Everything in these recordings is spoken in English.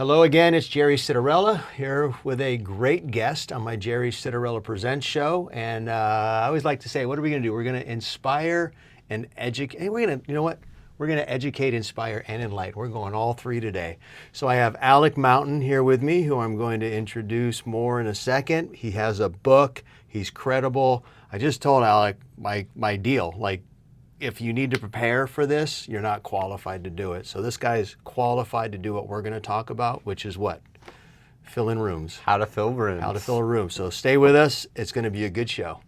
Hello again, it's Jerry Citarella here with a great guest on my Jerry Citarella Presents show. And I always like to say, what are we going to do? We're going to inspire and educate. Hey, we're going to, you know what? We're going to educate, inspire, and enlighten. We're going all three today. So I have Alec Mountain here with me, who I'm going to introduce more in a second. He has a book. He's credible. I just told Alec my deal. Like, if you need to prepare for this, you're not qualified to do it. So this guy's qualified to do what we're going to talk about, which is what? Fill in rooms. How to fill rooms. How to fill a room. So stay with us. It's going to be a good show.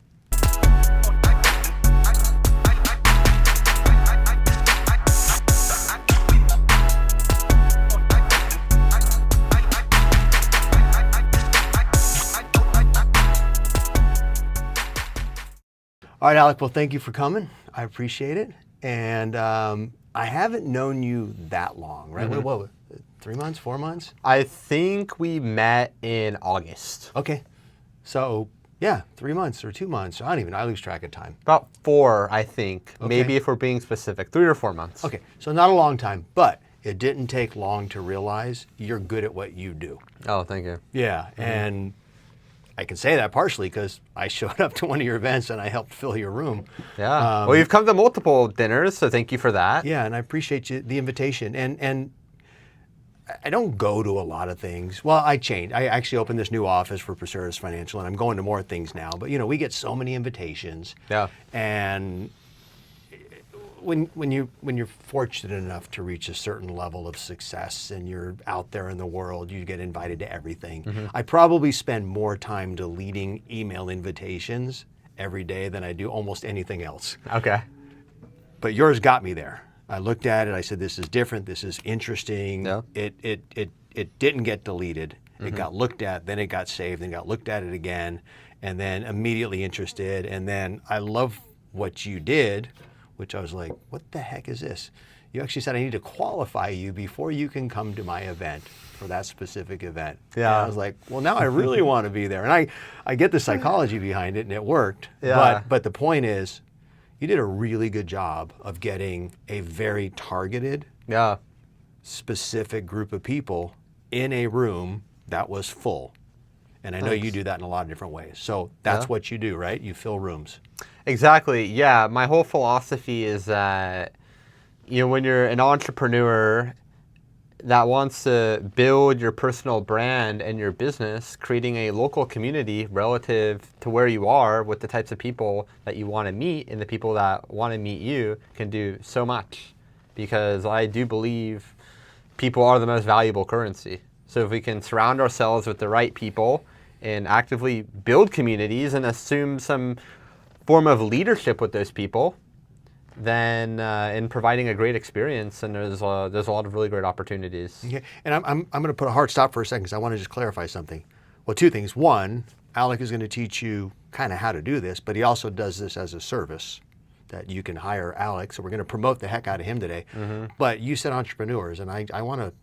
All right, Alec, well, thank you for coming. I appreciate it. And I haven't known you that long, right? Mm-hmm. What, 3 months, 4 months? I think we met in August. Okay. So, yeah, 3 months or 2 months. I don't even know. I lose track of time. About 4, I think. Okay. Maybe if we're being specific, 3 or 4 months. Okay, so not a long time, but it didn't take long to realize you're good at what you do. Oh, thank you. Yeah, and I can say that partially because I showed up to one of your events and I helped fill your room. Yeah. Well, you've come to multiple dinners, so thank you for that. Yeah, and I appreciate the invitation. And I don't go to a lot of things. Well, I changed. I actually opened this new office for Procerus Financial, and I'm going to more things now. But, you know, we get so many invitations. Yeah. And when you're fortunate enough to reach a certain level of success and you're out there in the world, you get invited to everything. Mm-hmm. I probably spend more time deleting email invitations every day than I do almost anything else. Okay. But yours got me there. I looked at it, I said, this is different, this is interesting. Yeah. It didn't get deleted. Mm-hmm. It got looked at, then it got saved, then got looked at it again, and then immediately interested. And then I love what you did, which I was like, what the heck is this? You actually said, I need to qualify you before you can come to my event for that specific event. Yeah. And I was like, well, now I really want to be there. And I get the psychology behind it, and it worked. Yeah. But the point is, you did a really good job of getting a very targeted, Yeah. specific group of people in a room that was full. And I know you do that in a lot of different ways. So that's what you do, right? You fill rooms. Exactly. Yeah. My whole philosophy is that, you know, when you're an entrepreneur that wants to build your personal brand and your business, creating a local community relative to where you are with the types of people that you want to meet and the people that want to meet you can do so much. Because I do believe people are the most valuable currency. So if we can surround ourselves with the right people and actively build communities and assume some form of leadership with those people, then in providing a great experience, and there's a lot of really great opportunities. Okay. And I'm going to put a hard stop for a second because I want to just clarify something. Well, 2 things. One, Alec is going to teach you kind of how to do this, but he also does this as a service that you can hire Alec. So we're going to promote the heck out of him today. Mm-hmm. But you said entrepreneurs, and I want to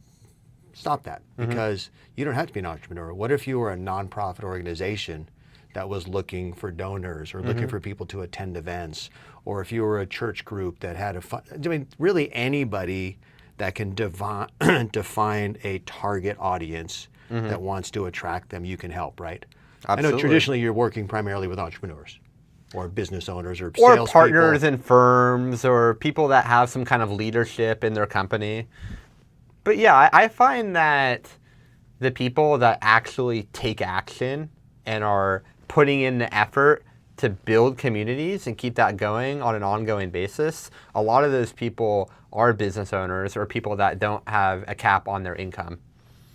stop that because you don't have to be an entrepreneur. What if you were a nonprofit organization that was looking for donors or looking for people to attend events, or if you were a church group that had I mean, really anybody that can define a target audience that wants to attract them, you can help, right? Absolutely. I know traditionally you're working primarily with entrepreneurs or business owners or salespeople. Or partners in firms or people that have some kind of leadership in their company. But yeah, I find that the people that actually take action and are putting in the effort to build communities and keep that going on an ongoing basis, a lot of those people are business owners or people that don't have a cap on their income.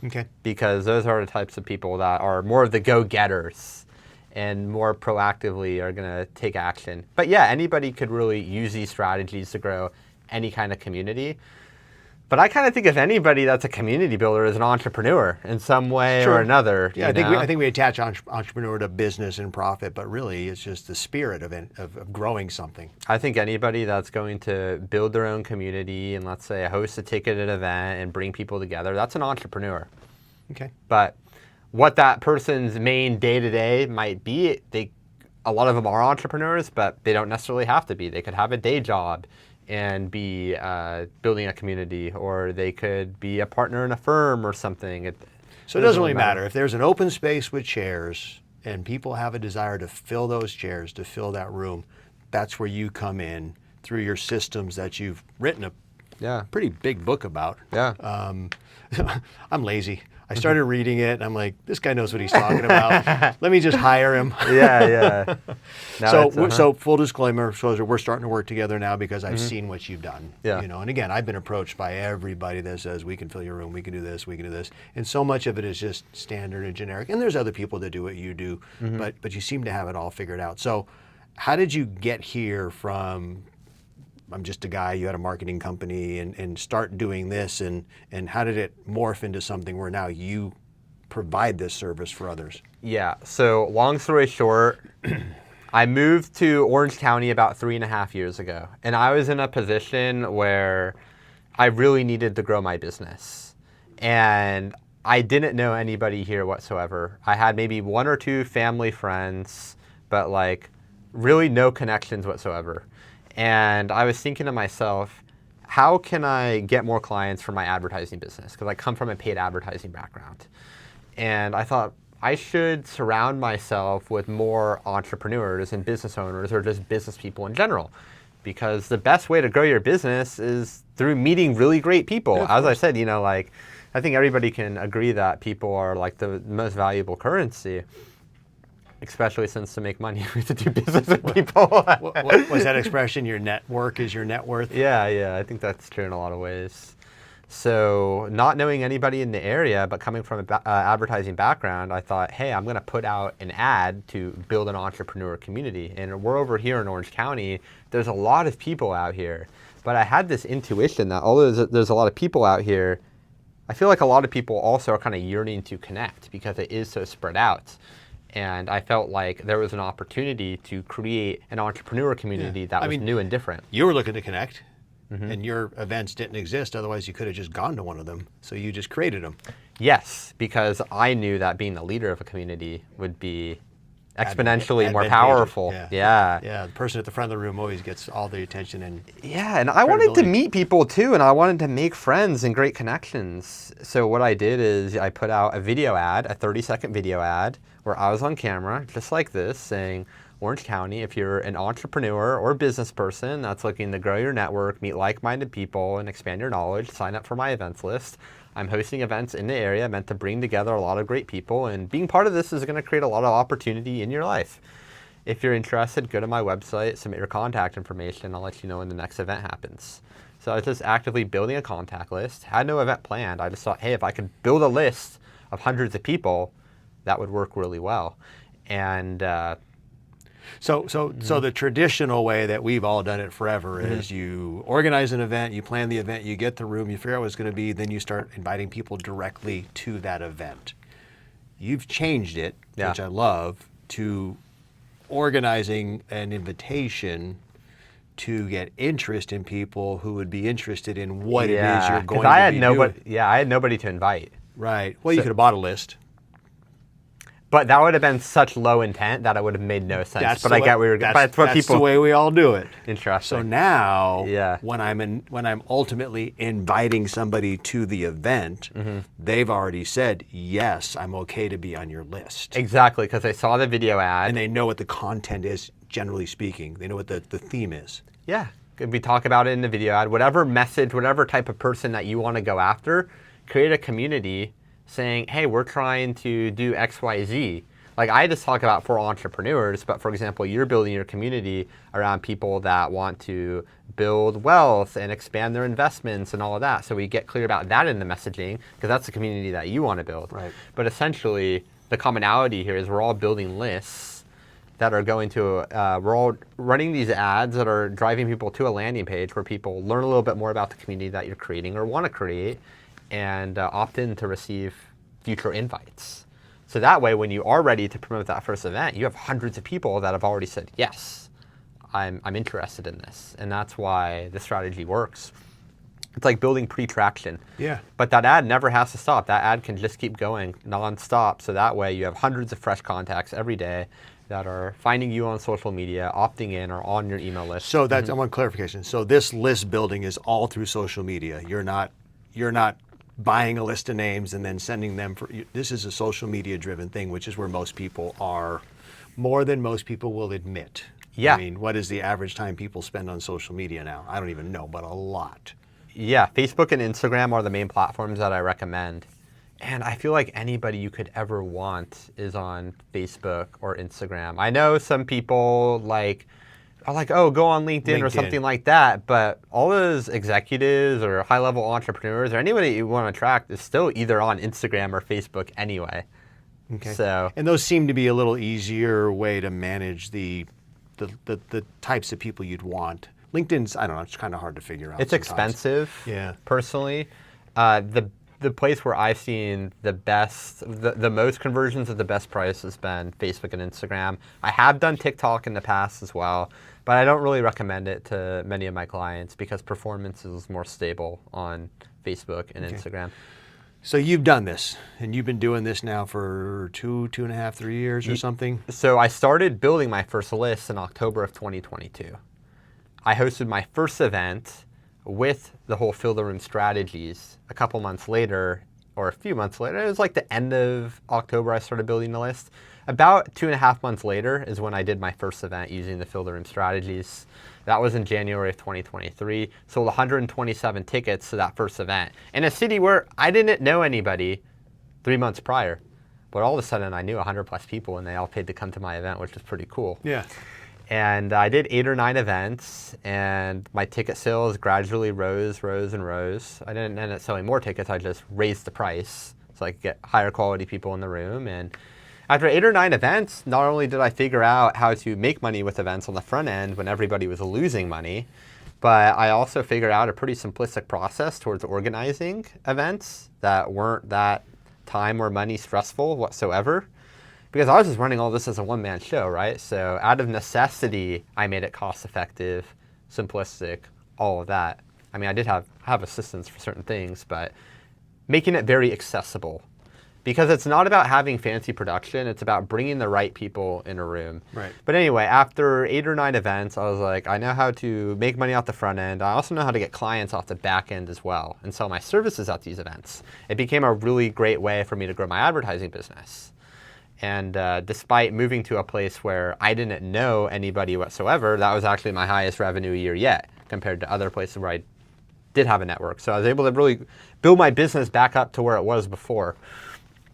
Okay. Because those are the types of people that are more of the go-getters and more proactively are going to take action. But yeah, anybody could really use these strategies to grow any kind of community. But I kind of think of anybody that's a community builder as an entrepreneur in some way or another. Yeah, I think we attach entrepreneur to business and profit, but really it's just the spirit of growing something. I think anybody that's going to build their own community and, let's say, host a ticketed event and bring people together, that's an entrepreneur. Okay. But what that person's main day-to-day might be, a lot of them are entrepreneurs, but they don't necessarily have to be. They could have a day job and be building a community, or they could be a partner in a firm or something. So it doesn't really matter. If there's an open space with chairs and people have a desire to fill those chairs, to fill that room, that's where you come in through your systems that you've written a pretty big book about. Yeah. I'm lazy. I started reading it and I'm like, this guy knows what he's talking about. Let me just hire him. Yeah. So full disclaimer, we're starting to work together now because I've seen what you've done. Yeah. You know, and again, I've been approached by everybody that says we can fill your room, we can do this, we can do this. And so much of it is just standard and generic. And there's other people that do what you do, but you seem to have it all figured out. So how did you get here from I'm just a guy, you had a marketing company, and start doing this, and how did it morph into something where now you provide this service for others? Yeah, so long story short, I moved to Orange County about 3.5 years ago, and I was in a position where I really needed to grow my business. And I didn't know anybody here whatsoever. I had maybe 1 or 2 family friends, but like really no connections whatsoever. And I was thinking to myself, how can I get more clients for my advertising business? Because I come from a paid advertising background. And I thought I should surround myself with more entrepreneurs and business owners, or just business people in general. Because the best way to grow your business is through meeting really great people. Yeah, as I said, like, I think everybody can agree that people are like the most valuable currency. Especially since to make money, we have to do business with people. What was that expression? Your network is your net worth? Yeah, I think that's true in a lot of ways. So not knowing anybody in the area, but coming from an advertising background, I thought, hey, I'm going to put out an ad to build an entrepreneur community. And we're over here in Orange County. There's a lot of people out here. But I had this intuition that although there's a lot of people out here, I feel like a lot of people also are kind of yearning to connect because it is so spread out. And I felt like there was an opportunity to create an entrepreneur community that was new and different. You were looking to connect, and your events didn't exist. Otherwise, you could have just gone to one of them. So you just created them. Yes, because I knew that being the leader of a community would be exponentially more powerful. Yeah, the person at the front of the room always gets all the attention. And I wanted to meet people too, and I wanted to make friends and great connections. So what I did is I put out a video ad, a 30-second video ad, where I was on camera, just like this, saying, Orange County, if you're an entrepreneur or business person that's looking to grow your network, meet like-minded people, and expand your knowledge, sign up for my events list. I'm hosting events in the area meant to bring together a lot of great people, and being part of this is going to create a lot of opportunity in your life. If you're interested, go to my website, submit your contact information, I'll let you know when the next event happens. So I was just actively building a contact list, had no event planned. I just thought, hey, if I could build a list of hundreds of people, that would work really well. And so the traditional way that we've all done it forever is you organize an event, you plan the event, you get the room, you figure out what it's going to be, then you start inviting people directly to that event. You've changed it, which I love, to organizing an invitation to get interest in people who would be interested in what it is you're going to be doing. Yeah, I had nobody to invite. Right. Well, you could have bought a list. But that would have been such low intent that it would have made no sense. But I get where you're going. That's the way we all do it. Interesting. So now, when I'm ultimately inviting somebody to the event, they've already said, yes, I'm okay to be on your list. Exactly, because they saw the video ad. And they know what the content is, generally speaking. They know what the theme is. Yeah. We talk about it in the video ad. Whatever message, whatever type of person that you want to go after, create a community saying, hey, we're trying to do X, Y, Z. Like I just talk about for entrepreneurs, but for example, you're building your community around people that want to build wealth and expand their investments and all of that. So we get clear about that in the messaging because that's the community that you want to build. Right. But essentially, the commonality here is we're all building lists that are going to, we're all running these ads that are driving people to a landing page where people learn a little bit more about the community that you're creating or want to create, and opt in to receive future invites. So that way, when you are ready to promote that first event, you have hundreds of people that have already said, yes, I'm interested in this. And that's why the strategy works. It's like building pre-traction. Yeah. But that ad never has to stop. That ad can just keep going nonstop. So that way you have hundreds of fresh contacts every day. that are finding you on social media, opting in, or on your email list. So that's I want clarification. So this list building is all through social media. You're not buying a list of names and then sending them for. This is a social media driven thing, which is where most people are, more than most people will admit. Yeah. I mean, what is the average time people spend on social media now? I don't even know, but a lot. Yeah, Facebook and Instagram are the main platforms that I recommend. And I feel like anybody you could ever want is on Facebook or Instagram. I know some people are like, oh, go on LinkedIn or something like that. But all those executives or high-level entrepreneurs or anybody you want to attract is still either on Instagram or Facebook anyway. Okay. So, and those seem to be a little easier way to manage the types of people you'd want. LinkedIn's, I don't know, it's kind of hard to figure out. it's sometimes. expensive. Yeah. Personally, the place where I've seen the most conversions at the best price has been Facebook and Instagram. I have done TikTok in the past as well, but I don't really recommend it to many of my clients because performance is more stable on Facebook and Instagram. So you've done this, and you've been doing this now for 2.5, 3 years or something? So I started building my first list in October of 2022. I hosted my first event with the whole fill the room strategies a couple months later, or a few months later. It was like the end of October I started building the list. About 2.5 months later is when I did my first event using the fill the room strategies. That was in January of 2023. Sold 127 tickets to that first event in a city where I didn't know anybody 3 months prior. But all of a sudden I knew 100 plus people and they all paid to come to my event, which was pretty cool. Yeah. And I did 8 or 9 events, and my ticket sales gradually rose. I didn't end up selling more tickets, I just raised the price so I could get higher quality people in the room. And after 8 or 9 events, not only did I figure out how to make money with events on the front end when everybody was losing money, but I also figured out a pretty simplistic process towards organizing events that weren't that time or money stressful whatsoever. Because I was just running all this as a one-man show, right? So out of necessity, I made it cost-effective, simplistic, all of that. I mean, I did have assistance for certain things, but making it very accessible. Because it's not about having fancy production, it's about bringing the right people in a room. Right. But anyway, after 8 or 9 events, I was like, I know how to make money off the front end. I also know how to get clients off the back end as well and sell my services at these events. It became a really great way for me to grow my advertising business. And despite moving to a place where I didn't know anybody whatsoever, that was actually my highest revenue year yet compared to other places where I did have a network. So I was able to really build my business back up to where it was before.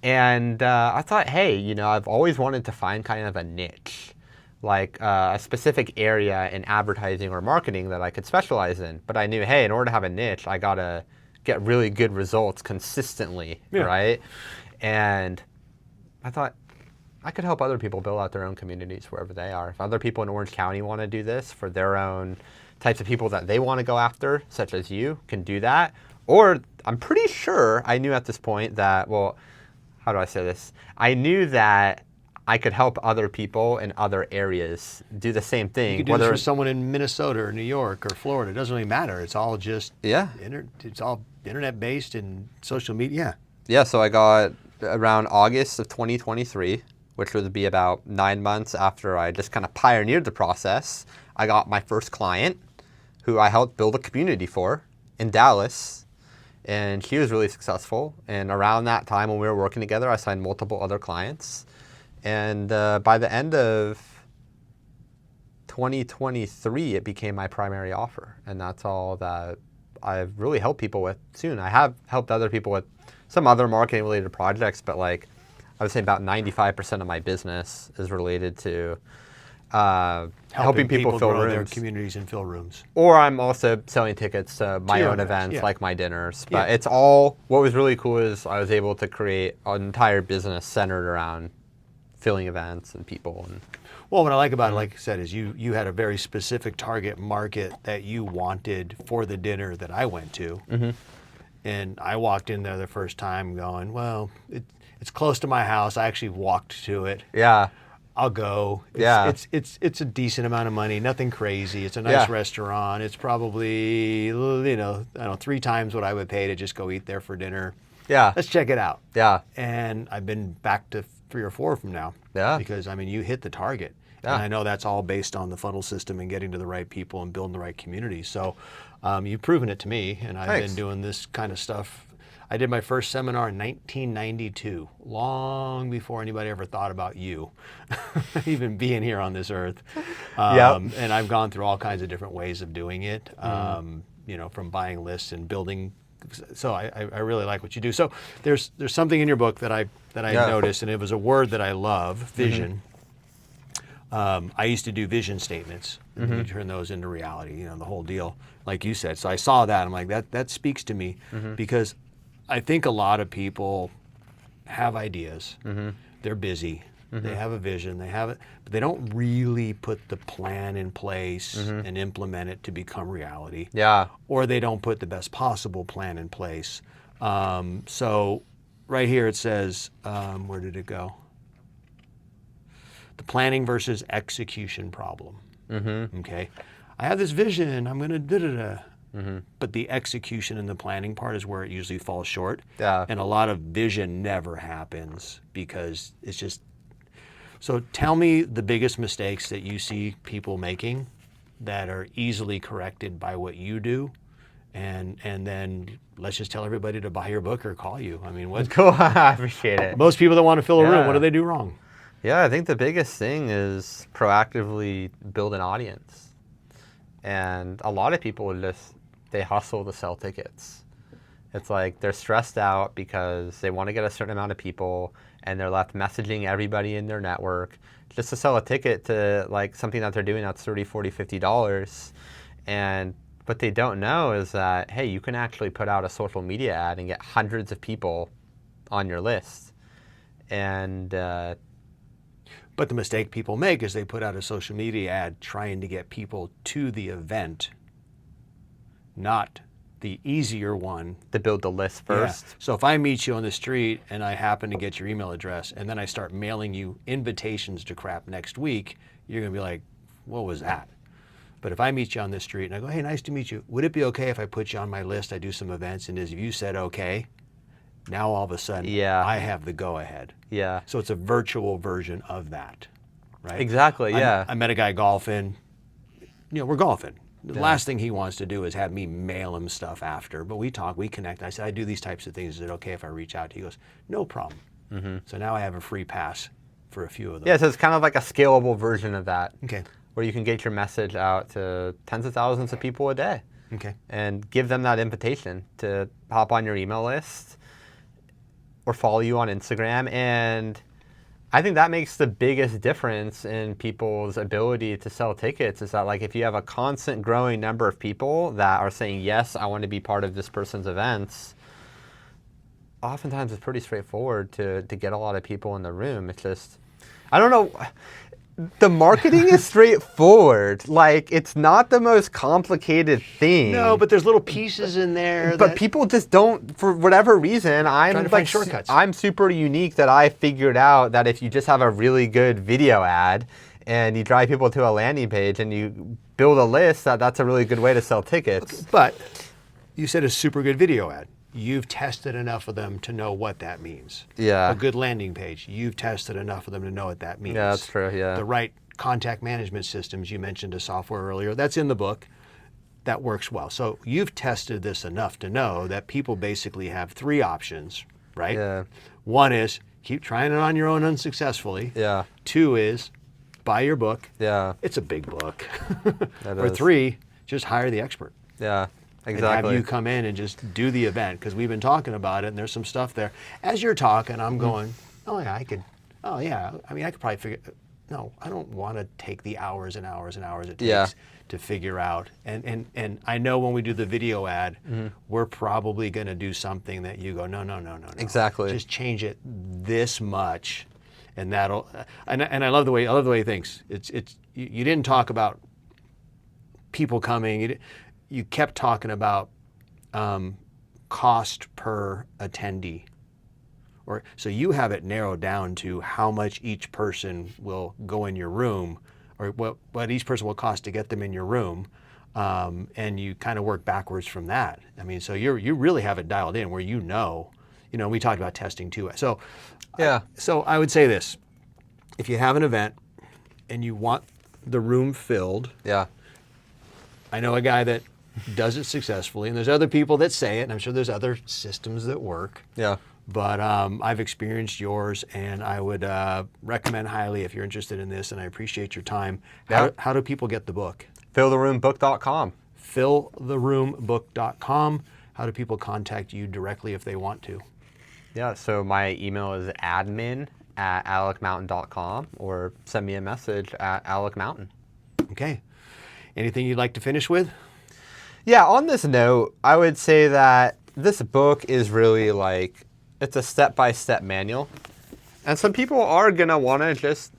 And I thought, hey, you know, I've always wanted to find kind of a niche, like a specific area in advertising or marketing that I could specialize in. But I knew, hey, in order to have a niche, I got to get really good results consistently, right? And I thought, I could help other people build out their own communities wherever they are. If other people in Orange County want to do this for their own types of people that they want to go after, such as you, can do that. Or I'm pretty sure I knew at this point that, well, how do I say this? I knew that I could help other people in other areas do the same thing. You could do this for someone in Minnesota or New York or Florida. It doesn't really matter. It's all just it's all internet-based and social media. Yeah, so I got around August of 2023, which would be about 9 months after I just kind of pioneered the process. I got my first client who I helped build a community for in Dallas, and she was really successful. And around that time when we were working together, I signed multiple other clients. And by the end of 2023, it became my primary offer. And that's all that I've really helped people with soon. I have helped other people with some other marketing related projects, but like I would say about 95% of my business is related to helping people fill grow rooms. their communities and fill rooms. Or I'm also selling tickets to my your own events, events, yeah. like my dinners. But it's all, what was really cool is I was able to create an entire business centered around filling events and people. And Well, what I like about it, like I said, is you had a very specific target market that you wanted for the dinner that I went to. And I walked in there the first time going, well, it's close to my house. I actually walked to it. yeah, I'll go. It's a decent amount of money, nothing crazy. It's a nice restaurant. It's probably, I don't know, 3 times what I would pay to just go eat there for dinner. yeah, Let's check it out. yeah, And I've been back to 3 or 4 from now. Yeah. Because, I mean, you hit the target. Yeah. And I know that's all based on the funnel system and getting to the right people and building the right community. So you've proven it to me, and I've Thanks. been doing this kind of stuff. I did my first seminar in 1992, long before anybody ever thought about you, even being here on this earth. And I've gone through all kinds of different ways of doing it, you know, from buying lists and building. So I really like what you do. So there's something in your book that I noticed, and it was a word that I love, vision. I used to do vision statements, and you turn those into reality, you know, the whole deal, like you said. So I saw that, I'm like, that speaks to me, because I think a lot of people have ideas, they're busy, they have a vision, they have it, but they don't really put the plan in place and implement it to become reality. Yeah. Or they don't put the best possible plan in place. So right here it says, where did it go? The planning versus execution problem. Okay, I have this vision, I'm gonna da-da-da. But the execution and the planning part is where it usually falls short. Yeah. And a lot of vision never happens because it's just. So tell me the biggest mistakes that you see people making that are easily corrected by what you do. And then let's just tell everybody to buy your book or call you. I mean, what? Cool. I appreciate it. Most people that want to fill a room, Yeah. what do they do wrong? Yeah, I think the biggest thing is proactively build an audience. And a lot of people they hustle to sell tickets. It's like they're stressed out because they want to get a certain amount of people, and they're left messaging everybody in their network just to sell a ticket to like something that they're doing that's $30, $40, $50. And what they don't know is that, hey, you can actually put out a social media ad and get hundreds of people on your list. And But the mistake people make is they put out a social media ad trying to get people to the event, not the easier one. to build the list first. Yeah. So if I meet you on the street and I happen to get your email address and then I start mailing you invitations to crap next week, you're going to be like, what was that? But if I meet you on the street and I go, hey, nice to meet you. Would it be okay if I put you on my list? I do some events, and if you said okay, now all of a sudden I have the go ahead. Yeah. So it's a virtual version of that, right? Exactly, yeah. I met a guy golfing. You know, we're golfing. The last thing he wants to do is have me mail him stuff after. But we talk, we connect. I said, I do these types of things. Is it okay if I reach out to you? He goes, no problem. So now I have a free pass for a few of them. Yeah, so it's kind of like a scalable version of that. Okay. Where you can get your message out to tens of thousands of people a day. Okay. And give them that invitation to hop on your email list or follow you on Instagram. And I think that makes the biggest difference in people's ability to sell tickets, is that like if you have a constant growing number of people that are saying, yes, I want to be part of this person's events, oftentimes it's pretty straightforward to get a lot of people in the room. It's just, I don't know. The marketing is straightforward. Like, it's not the most complicated thing. No, but there's little pieces in there. But people just don't, for whatever reason. Trying to find shortcuts. I'm super unique that I figured out that if you just have a really good video ad and you drive people to a landing page and you build a list, that's a really good way to sell tickets. But you said a super good video ad. You've tested enough of them to know what that means. Yeah. A good landing page. You've tested enough of them to know what that means. Yeah, that's true, yeah. The right contact management systems, you mentioned a software earlier. That's in the book. That works well. So you've tested this enough to know that people basically have 3 options, right? Yeah. 1 is keep trying it on your own unsuccessfully. Yeah. 2 is buy your book. Yeah. It's a big book. That Or is. 3, just hire the expert. Yeah. And Exactly. have you come in and just do the event, because we've been talking about it and there's some stuff there. As you're talking, I'm going, oh yeah, I could probably figure, no, I don't want to take the hours and hours and hours it takes to figure out. And I know when we do the video ad, we're probably going to do something that you go, no. Exactly. Just change it this much, and that'll, and I love the way he thinks. You didn't talk about people coming. You kept talking about cost per attendee. So you have it narrowed down to how much each person will go in your room, or what each person will cost to get them in your room, and you kind of work backwards from that. I mean, so you really have it dialed in where you know You know, we talked about testing too. So, Yeah. so I would say this: if you have an event and you want the room filled, Yeah. I know a guy that does it successfully, and there's other people that say it, and I'm sure there's other systems that work. Yeah. But I've experienced yours, and I would recommend highly if you're interested in this, and I appreciate your time. How do people get the book? Filltheroombook.com. Filltheroombook.com. How do people contact you directly if they want to? Yeah, so my email is admin@alecmountain.com, or send me a message at Alec Mountain. Okay. Anything you'd like to finish with? Yeah, on this note, I would say that this book is really like, it's a step-by-step manual. And some people are going to want to just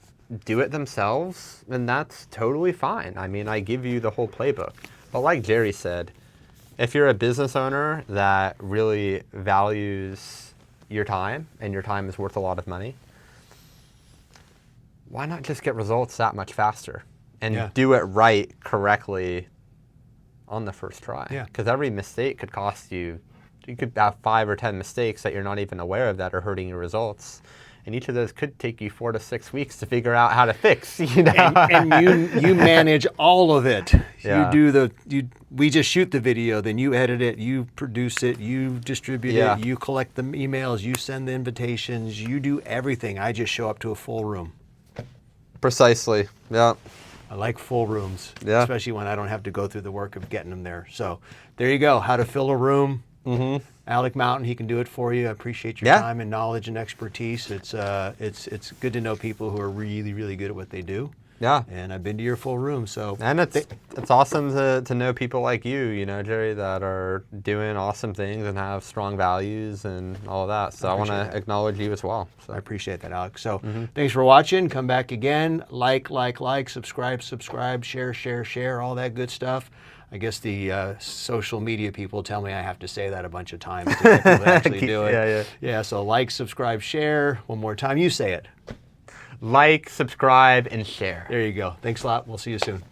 do it themselves, and that's totally fine. I mean, I give you the whole playbook. But like Jerry said, if you're a business owner that really values your time, and your time is worth a lot of money, why not just get results that much faster and do it right, correctly on the first try? Yeah. Because every mistake could cost you, you could have 5 or 10 mistakes that you're not even aware of that are hurting your results. And each of those could take you 4 to 6 weeks to figure out how to fix, you know? And you manage all of it. Yeah. We just shoot the video, then you edit it, you produce it, you distribute it, you collect the emails, you send the invitations, you do everything. I just show up to a full room. Precisely, yeah. I like full rooms, Yeah. especially when I don't have to go through the work of getting them there. So there you go, how to fill a room. Mm-hmm. Alec Mountain, he can do it for you. I appreciate your time and knowledge and expertise. It's good to know people who are really, really good at what they do. Yeah. And I've been to your full room, so. And it's awesome to know people like you know, Jerry, that are doing awesome things and have strong values and all of that. So I want to acknowledge you as well. So I appreciate that, Alex. So thanks for watching. Come back again. Like, subscribe, share, all that good stuff. I guess the social media people tell me I have to say that a bunch of times to get people to actually do it. Yeah, so like, subscribe, share. One more time. You say it. Like, subscribe, and share. There you go. Thanks a lot. We'll see you soon.